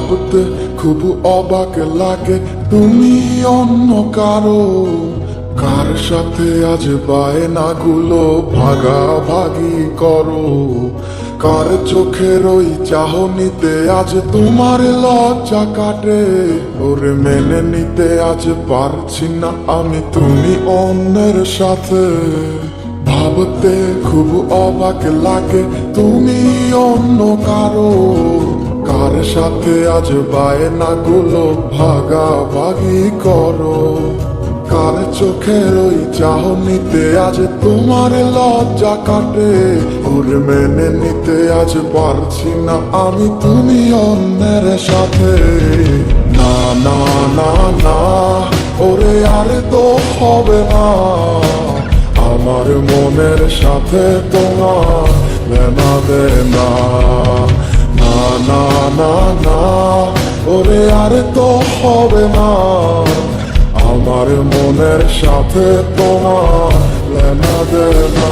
ভাবতে খুব অবাক লাগে তুমি অন্য কারো, কার সাথে আজ বায়নাগুলো ভাগাভাগি করো, কার চোখের ওই চাহনিতে আজ তোমার লজ্জা কাটে। ওরে মেনে নিতে আজ পারছি না আমি তুমি অন্যের সাথে, ভাবতে খুব অবাক লাগে তুমি অন্য কারো, কার সাথে আজ বায়নাগুলো ভাগাভাগি করো, কার চোখের ওই চাহনিতে আজ তোমার লজ্জা কাটে। ওরে মেনে নিতে আজ পারছি না আমি তুমি অন্যের সাথে। না না না না, ওরে আর তো হবে না, আমার মনের সাথে তোমার লেনা দেনা। না না না না, ওরে আর তো হবে না, আমার মনের সাথে তোমার লেনা দেনা।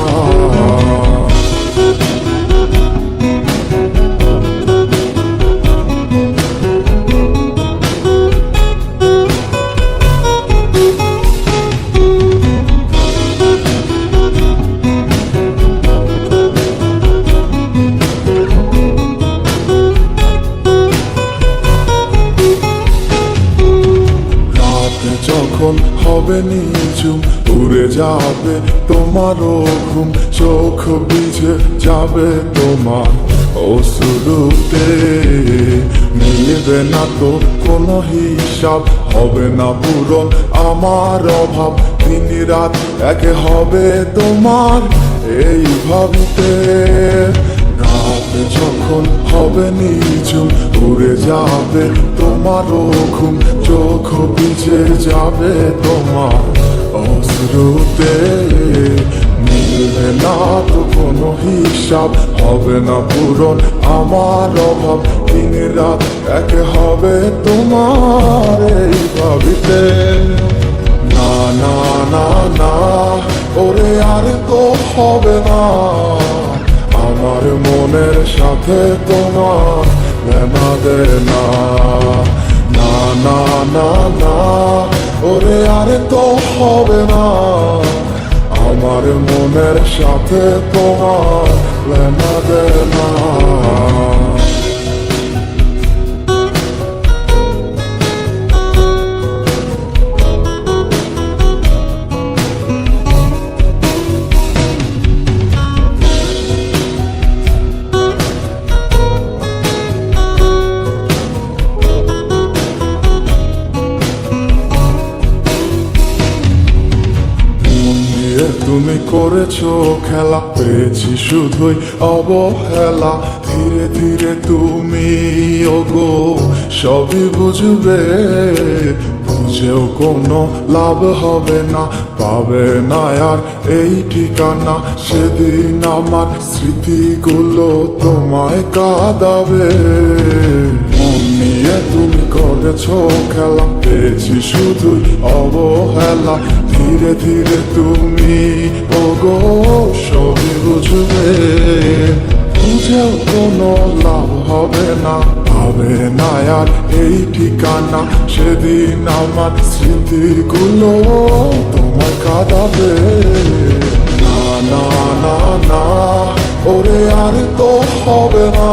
যখন হবে নিঝুম উড়ে যাবে তোমারও ঘুম, চোখ ভিজে যাবে তোমার অশ্রুতে, মিলবে না তো কোনো হিসাব, হবে না পূরণ আমার অভাব, দিন রাত একে হবে তোমার এই ভাবিতে। রাত যখন হবে নিঝুম উড়ে যাবে তোমারও ঘুম, চোখ ভিজে যাবে তোমার অশ্রুতে, মিলবে না তো কোনো হিসাব, হবে না পূরণ আমার অভাব, দিন রাত একে হবে তোমার এই ভাবিতে। না না না না, ওরে আর তো হবে না, আমার মনের সাথে তোমার লেনা দেনা। না না না না, ওরে আর তো হবে না, আমার মনের সাথে তোমার লেনা দেনা। তুমি করেছো খেলা, পেয়েছি শুধুই অবহেলা, ধীরে ধীরে তুমি ওগো সবই বুঝবে, বুঝেও কোনো লাভ হবে না, পাবে না আর এই ঠিকানা, সেদিন আমার স্মৃতিগুলো তোমায় কাঁদাবে। মন নিয়ে তুমি করেছো খেলা, পেয়েছি শুধুই অবহেলা, ধীরে ধীরে তুমি ওগো সবই বুঝবে, বুঝেও কোনো লাভ হবে না, পাবে না আর এই ঠিকানা, সেদিন আমার স্মৃতিগুলো তোমার কাঁদাবে। না না না না, ওরে আর তো হবে না,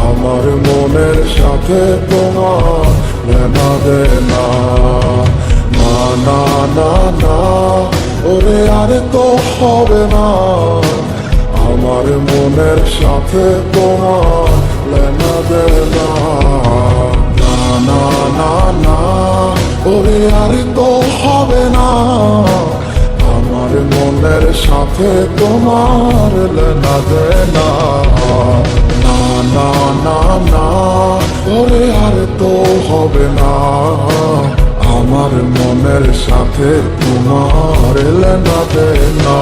আমার মনের সাথে তোমার লেনা দেনা। না না না না, ওরে আর তো হবে না, আমার মনের সাথে তোমার লেনা দেনা। না না না না, ওরে আর তো হবে না, আমার মনের সাথে তোমার লেনা দেনা। না না না না, ওরে আর তো হবে না, আমার মনের সাথে তোমার লেনা দেনা।